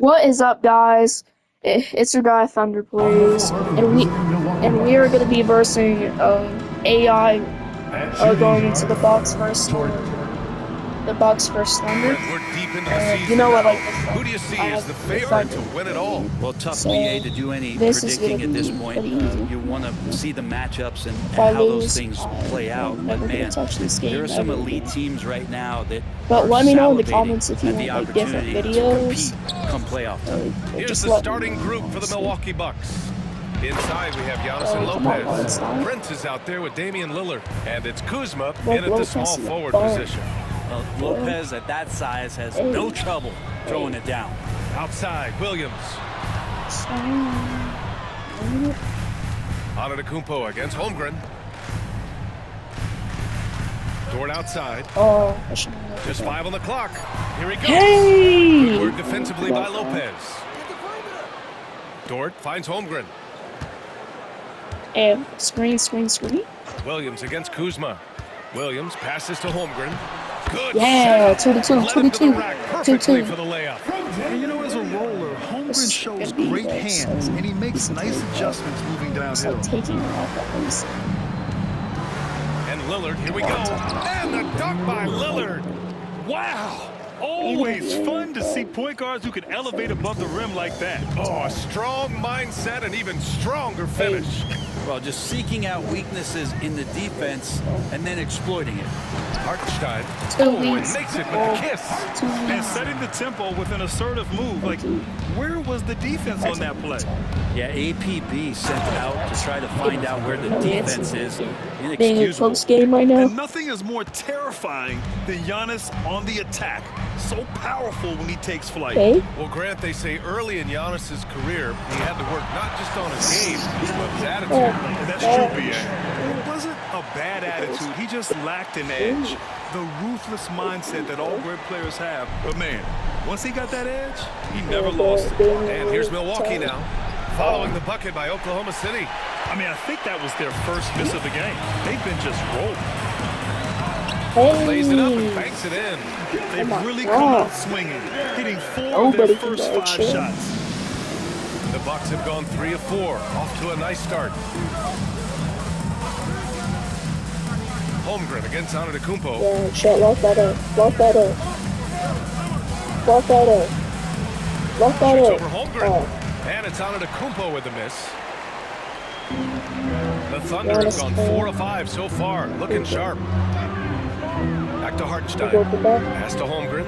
What is up, guys? It's your guy Thunder Plays, and we are gonna be versing AI going into the Bucks versus Thunder. We're deep into the season You know what? now. Like, Who do you see as the favorite to win it all? Well, tough So, BA to do any this is predicting gonna at this be point. pretty easy. You want to see the matchups and If I how those lose, things play out. I'm But never gonna man, touch this game there are some ever elite again. teams right now that But are let me know in the salivating comments if you at the want, like, different opportunity videos. to compete come playoff time. Here's Just the let starting me know, group for the honestly. Milwaukee Bucks. Inside, we have Giannis and Come on, Lopez. Lopez. Prince is out there with Damian Lillard. And it's Kuzma Well, in at the Lopez small is a forward bum. position. Lopez at that size has no trouble throwing it down. Outside, Williams. Antetokounmpo against Holmgren. Dort outside. Oh, I shouldn't have Just done 5 on the clock. Here he goes. Hey! Good work defensively by Lopez. Dort finds Holmgren. that. And screen. Williams against Kuzma. Williams passes to Holmgren. Good Yeah, setup. 2-2, Led him to the 2-2, rack perfectly 2-2. for the layup. And you know, as a roller, This Holmgren is shows gonna be great like hands, so and he makes nice adjustments moving It's downhill. like taking off at least. And Lillard, here we go. And the dunk by Lillard. Wow! Always fun to see point guards who can elevate above the rim like that. Oh, a strong mindset and even stronger finish. Well, just seeking out weaknesses in the defense and then exploiting it. Hartenstein. Two Oh, and leads. makes it with a kiss. And setting the tempo with an assertive move. Like, where was the defense on that play? Yeah, APB sent out to try to find out where the defense is. Being a Inexcusable. close game right now. And nothing is more terrifying than Giannis on the attack. So powerful when he takes flight. Okay. Well, Grant, they say early in Giannis's career, he had to work not just on his game, but his attitude. And that's true, BA. It wasn't a bad attitude. He just lacked an edge. The ruthless mindset that all great players have. But man, once he got that edge, he never lost it. And here's Milwaukee now, following the bucket by Oklahoma City. I mean, I think that was their first miss of the game. They've been just rolling. Lays it up and Hey. banks it in. They've my really God. come out swinging, hitting 4 of Nobody their can first go 5 chill. shots. The Bucks have gone 3 of 4, off to a nice start. Holmgren against Antetokounmpo. Yeah, shit, lock that up. Lock that up. Shoots over Holmgren. Oh, And it's Antetokounmpo with the miss. The Thunder have gone 4 of 5 so far, looking sharp. Back to Hartenstein. go for that. Pass to Holmgren.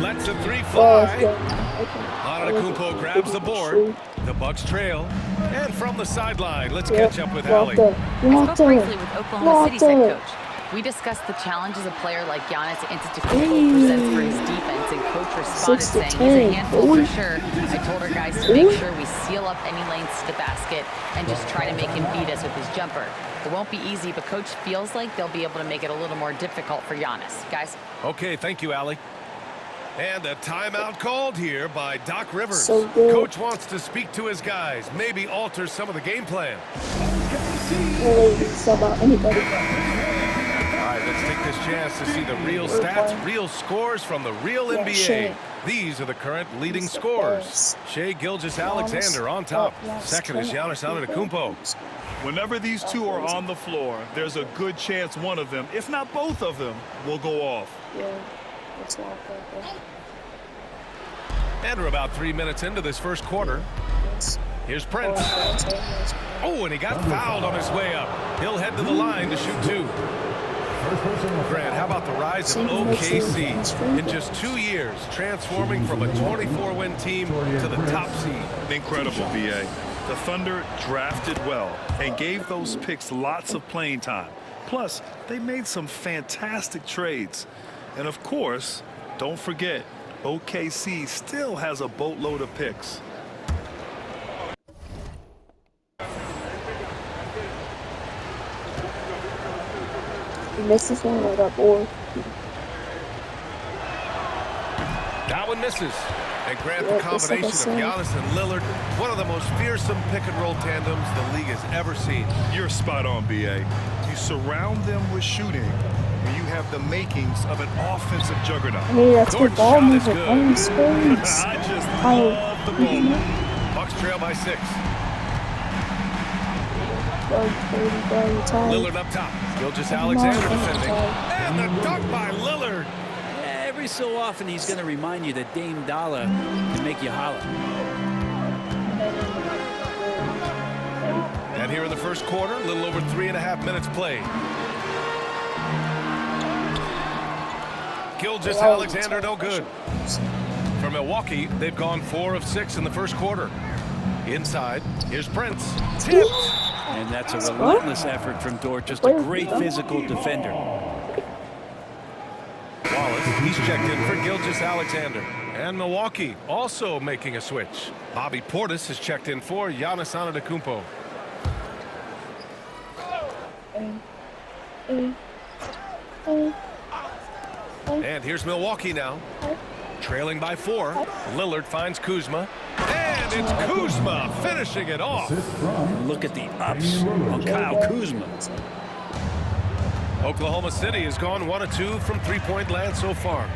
Lets the 3 Oh, fly. okay. Antetokounmpo grabs the board. The Bucks trail. And from the sideline, let's Yep, catch up with locked Allie. up. I Locked spoke up. briefly with Oklahoma City's head coach. We discussed the challenges a player like Giannis Antetokounmpo presents for his defense, and coach responded 6 to saying 10. he's a handful Ooh. for sure. I told our guys to make sure we seal up any lanes to the basket and just try to make him beat us with his jumper. It won't be easy, but coach feels like they'll be able to make it a little more difficult for Giannis. Guys? Okay, thank you, Allie. And a timeout called here by Doc Rivers. So good. Coach wants to speak to his guys, maybe alter some of the game plan. Really sub out anybody. All right, let's take this chance to see the real stats, real scores from the real Yeah, NBA. Shea. These are the current leading He's the scorers. best. Shea Gilgeous-Alexander on top. Second is Giannis Antetokounmpo. Whenever these two are on the floor, there's a good chance one of them, if not both of them, will go off. Yeah, it's locked up. And we're about 3 minutes into this first quarter. Here's Prince. Oh, and he got fouled on his way up. He'll head to the line to shoot 2. Grant, how about the rise of OKC in just 2 years, transforming from a 24-win team to the top seed? Incredible, BA. The Thunder drafted well and gave those picks lots of playing time. Plus, they made some fantastic trades. And of course, don't forget, OKC still has a boatload of picks. He misses one with that board. That one misses. And Grant, Yeah, the just like I combination of said. Giannis and Lillard, one of the most fearsome pick-and-roll tandems the league has ever seen. You're spot on, BA. You surround them with shooting, and you have the makings of an offensive juggernaut. Hey, that's Dort's good ball shot is movement. good. Oh, space. I just Oh. love the ball movement. Bucks trail by 6. Lillard up top. Gilgeous Alexander defending. And the dunk by Lillard. Every so often, he's going to remind you that Dame Dollar can make you holler. And here in the first quarter, a little over 3.5 minutes played. Gilgeous Alexander no good. For Milwaukee, they've gone 4 of 6 in the first quarter. Inside, here's Prince. Tipped. And that's a relentless effort from Dort. Just a great physical defender. Wallace, he's checked in for Gilgeous Alexander. And Milwaukee also making a switch. Bobby Portis has checked in for Giannis Antetokounmpo. And here's Milwaukee now. Trailing by 4. Lillard finds Kuzma. And it's Kuzma finishing it off. Look at the ups on Kyle Kuzma. Oklahoma City has gone 1 of 2 from three-point land so far.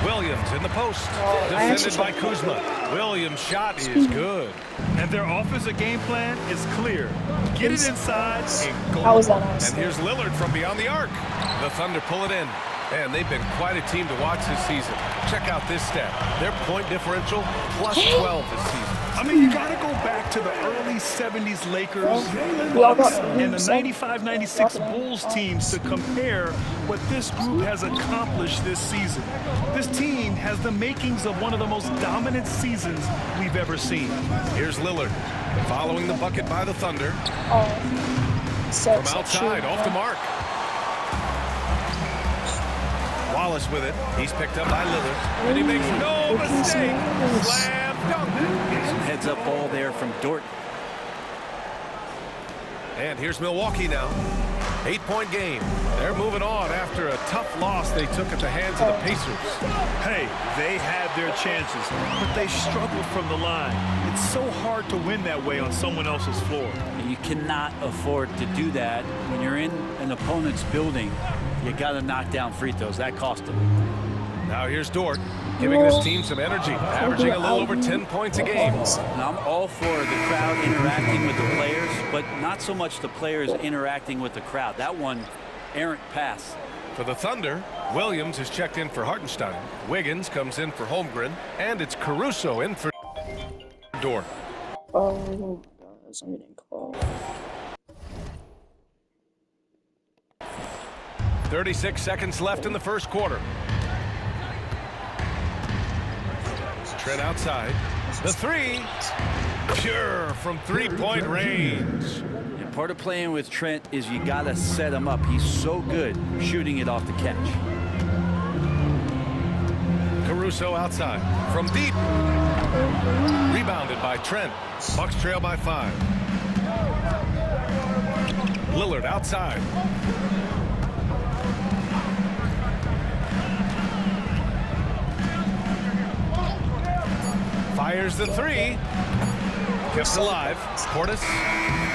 Williams in the post. Defended by Kuzma. Williams' shot is good. And their offensive game plan is clear. Get it inside and go. How was that And awesome? here's Lillard from beyond the arc. The Thunder pull it in. And they've been quite a team to watch this season. Check out this stat. Their point differential plus 12 this season. I mean, you got to go back to the early 70s Lakers, Bucks, and the 95-96 Bulls teams to compare what this group has accomplished this season. This team has the makings of one of the most dominant seasons we've ever seen. Here's Lillard following the bucket by the Thunder. So From outside, off the mark. Wallace with it. He's picked up by Lillard. And he makes no mistake. Slam dunk. Some heads up ball there from Dort. And here's Milwaukee now. 8-point game. They're moving on after a tough loss they took at the hands of the Pacers. Hey, they had their chances, but they struggled from the line. It's so hard to win that way on someone else's floor. You cannot afford to do that when you're in an opponent's building. You got to knock down free throws. That cost them. Now here's Dort, giving this team some energy, averaging a little over 10 points a game. Now, I'm all for the crowd interacting with the players, but not so much the players interacting with the crowd. That one, errant pass. For the Thunder, Williams is checked in for Hartenstein. Wiggins comes in for Holmgren, and it's Caruso in for Dort. Oh, guys, I'm getting called. 36 seconds left in the first quarter. Trent outside. The three. Pure from three-point range. And part of playing with Trent is you got to set him up. He's so good shooting it off the catch. Caruso outside. From deep. Rebounded by Trent. Bucks trail by 5. Lillard outside. Fires the three. Kept alive. Portis.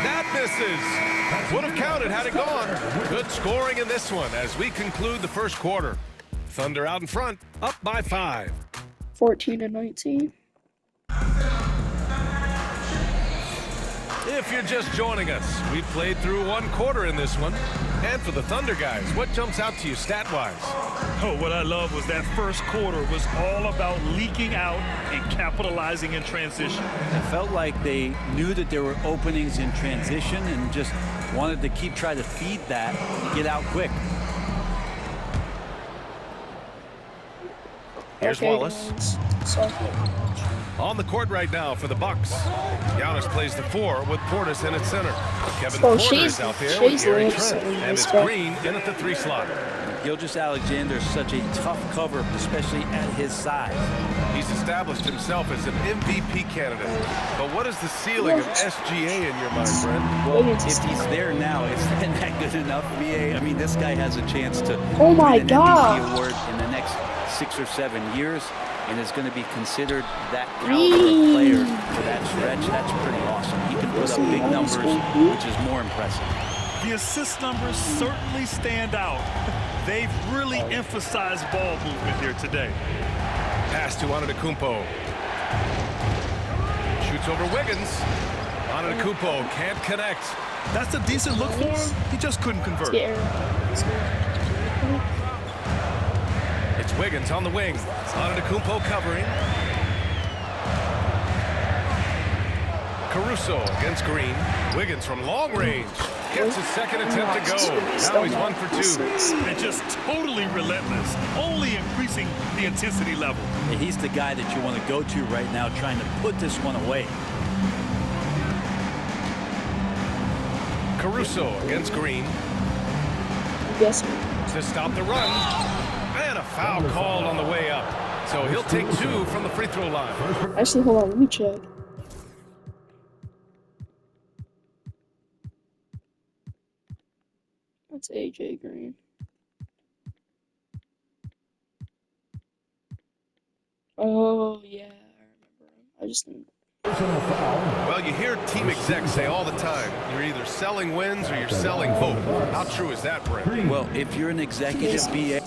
That misses. Would have counted had it gone. Good scoring in this one as we conclude the first quarter. Thunder out in front, up by 5. 14-19. If you're just joining us, we played through one quarter in this one. And for the Thunder guys, what jumps out to you stat-wise? Oh, what I love was that first quarter was all about leaking out and capitalizing in transition. It felt like they knew that there were openings in transition and just wanted to keep trying to feed that, get out quick. Here's Wallace. On the court right now for the Bucks. Giannis plays the 4 with Portis in at center. Kevin Porter is out there with Gary Trent. And it's Green in at the 3 slot. Gilgeous Alexander is such a tough cover, especially at his size. He's established himself as an MVP candidate. But what is the ceiling of SGA in your mind, Brent? Well, if he's there now, is that good enough, VA? I mean, this guy has a chance to Oh my win an God. MVP award in the next 6 or 7 years, and is going to be considered that caliber of player for that stretch. That's pretty awesome. He can put up big numbers, which is more impressive. The assist numbers certainly stand out. They've really emphasized ball movement here today. Pass to Antetokounmpo. Shoots over Wiggins. Antetokounmpo can't connect. That's a decent look for him. He just couldn't convert. It's Wiggins on the wing. Antetokounmpo covering. Caruso against Green. Wiggins from long range. Gets his second attempt to go. Now he's 1 for 2. And just totally relentless, only increasing the intensity level. And he's the guy that you want to go to right now, trying to put this one away. Caruso against Green. Yes. To stop the run. And a foul called on the way up. So he'll take 2 from the free throw line. Actually, hold on. Let me check. That's AJ Green. Oh, yeah. I remember him. I just didn't. Well, you hear team execs say all the time, you're either selling wins or you're selling hope. How true is that, Brent? Well, if you're an executive BA,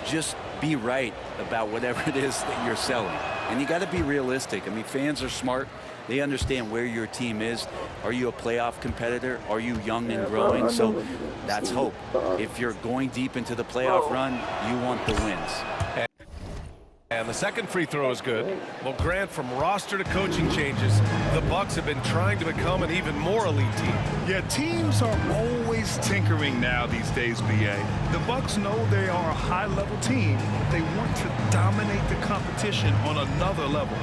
just be right about whatever it is that you're selling. And you got to be realistic. I mean, fans are smart. They understand where your team is. Are you a playoff competitor? Are you young and growing? So that's hope. If you're going deep into the playoff run, you want the wins. And the second free throw is good. Well, Grant, from roster to coaching changes, the Bucks have been trying to become an even more elite team. Yeah, teams are always tinkering now these days, BA. The Bucks know they are a high-level team, but they want to dominate the competition on another level.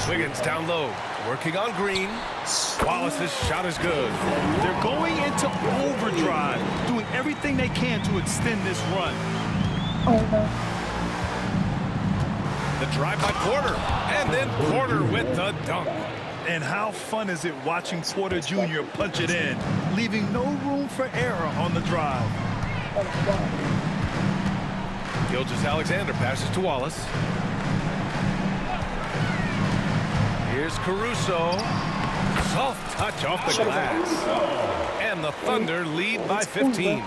Wiggins down low, working on Green. Wallace's shot is good. They're going into overdrive, doing everything they can to extend this run. Oh, no. The drive by Porter, and then Porter with the dunk. And how fun is it watching Porter Jr. punch it in, leaving no room for error on the drive. Gilgeous-Alexander passes to Wallace. Here's Caruso. Soft touch off the glass. And the Thunder lead by 15.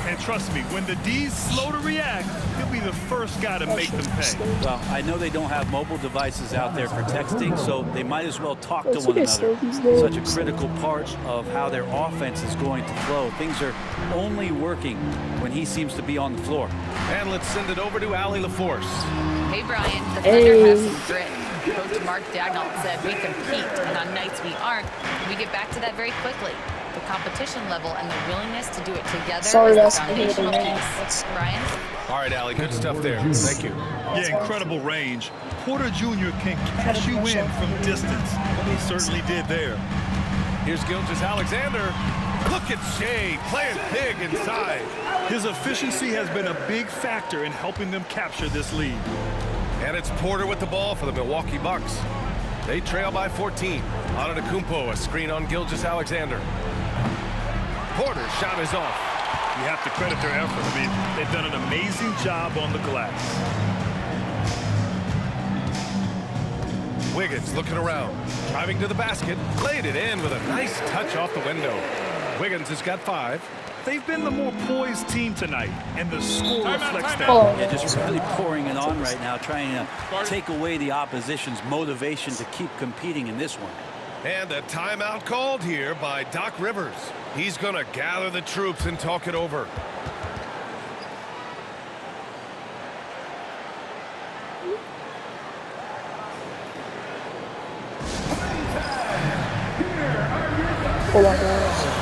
And trust me, when the D's slow to react, he'll be the first guy to make them pay. Well, I know they don't have mobile devices out there for texting, so they might as well talk to one another. Such a critical part of how their offense is going to flow. Things are only working when he seems to be on the floor. And let's send it over to Allie LaForce. Hey, Brian, the Thunder have some grit. Coach Mark Daigneault said we compete, and on nights we aren't, we get back to that very quickly. The competition level and the willingness to do it together is the foundational piece. Brian? All right, Allie, good stuff there. Thank you. Yeah, incredible range. Porter Jr. can cash you in from distance. He certainly did there. Here's Gilgeous-Alexander. Look at Shea playing big inside. His efficiency has been a big factor in helping them capture this lead. And it's Porter with the ball for the Milwaukee Bucks. They trail by 14. Antetokounmpo, a screen on Gilgeous-Alexander. Porter's shot is off. You have to credit their effort. I mean, they've done an amazing job on the glass. Wiggins looking around, driving to the basket, laid it in with a nice touch off the window. Wiggins has got 5. They've been the more poised team tonight, and the score reflects that. Yeah, just really pouring it on right now, trying to take away the opposition's motivation to keep competing in this one. And a timeout called here by Doc Rivers. He's going to gather the troops and talk it over. Hold on, guys.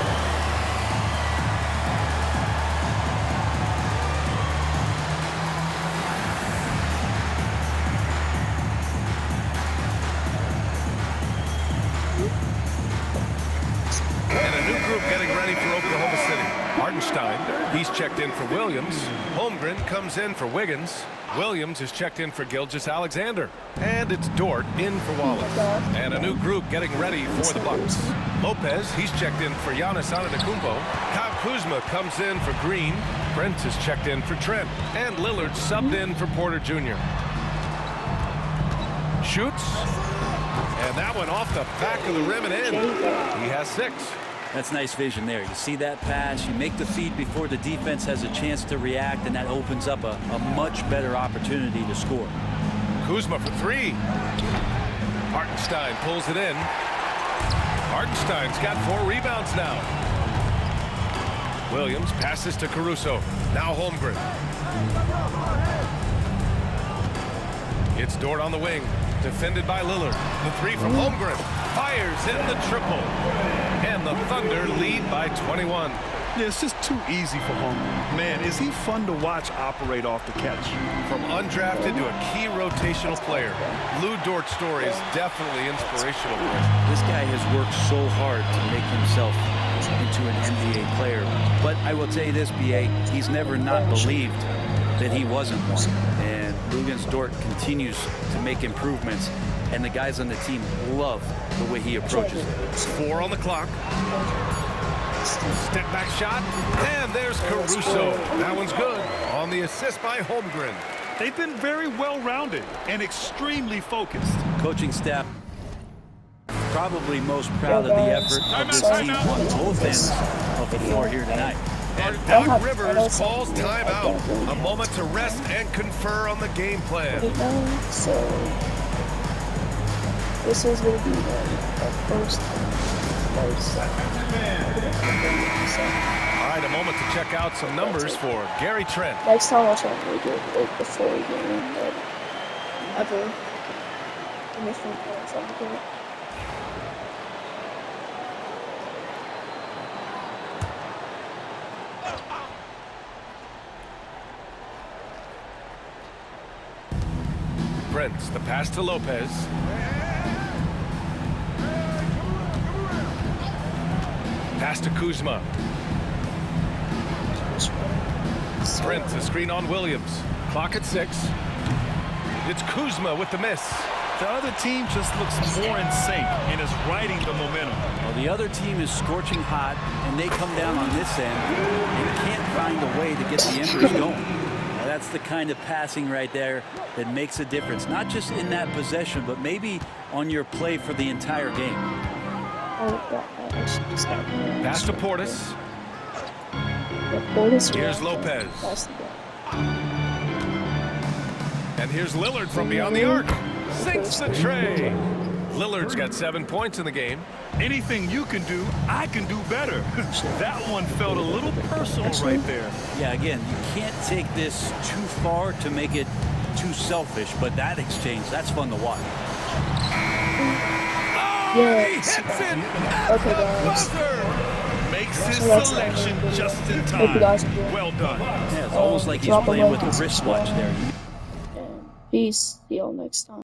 And a new group getting ready for Oklahoma City. Hartenstein, he's checked in for Williams. Holmgren comes in for Wiggins. Williams is checked in for Gilgeous-Alexander. And it's Dort in for Wallace. And a new group getting ready for the Bucks. Lopez, he's checked in for Giannis Antetokounmpo. Kyle Kuzma comes in for Green. Brent is checked in for Trent. And Lillard subbed in for Porter Jr. Shoots. And that one off the back of the rim and in. He has 6. That's nice vision there. You see that pass, you make the feed before the defense has a chance to react, and that opens up a much better opportunity to score. Kuzma for 3. Hartenstein pulls it in. Hartenstein's got 4 rebounds now. Williams passes to Caruso. Now Holmgren. It's Dort on the wing. Defended by Lillard. The 3 from Holmgren. Fires in the triple. And the Thunder lead by 21. Yeah, it's just too easy for Holmgren. Man, is he fun to watch operate off the catch. From undrafted to a key rotational player, Lou Dort's story is definitely inspirational. This guy has worked so hard to make himself into an NBA player. But I will tell you this, B.A., he's never not believed that he wasn't one. And Luguentz Dort continues to make improvements, and the guys on the team love the way he approaches it. 4 on the clock. Step back shot, and there's Caruso. That one's good on the assist by Holmgren. They've been very well-rounded and extremely focused. Coaching staff probably most proud of the effort of this team on both ends of the floor here tonight. And Doc Rivers calls timeout. A moment to rest and confer on the game plan. So this is going to be the first All right, a moment to check out some numbers for Gary Trent. Next time I'll try and make it like the full game, but ever. In this one, Brent, the pass to Lopez. Pass to Kuzma. Brent, the screen on Williams. Clock at 6. It's Kuzma with the miss. The other team just looks more in sync and is riding the momentum. Well, the other team is scorching hot, and they come down on this end and can't find a way to get the embers going. Now, that's the kind of passing right there that makes a difference, not just in that possession, but maybe on your play for the entire game. Pass to Portis. Here's Lopez. And here's Lillard from beyond the arc. Sinks the tray. Lillard's got 7 points in the game. Anything you can do, I can do better. That one felt a little personal right there. Yeah, again, you can't take this too far to make it too selfish, but that exchange, that's fun to watch. Yes. He hits it at Okay, the guys. buzzer. Makes his So that's selection just in Hope you time. guys enjoy. Well done. Yeah, it's almost like he's Drop a playing like with and a wristwatch subscribe. there. And peace. See y'all next time.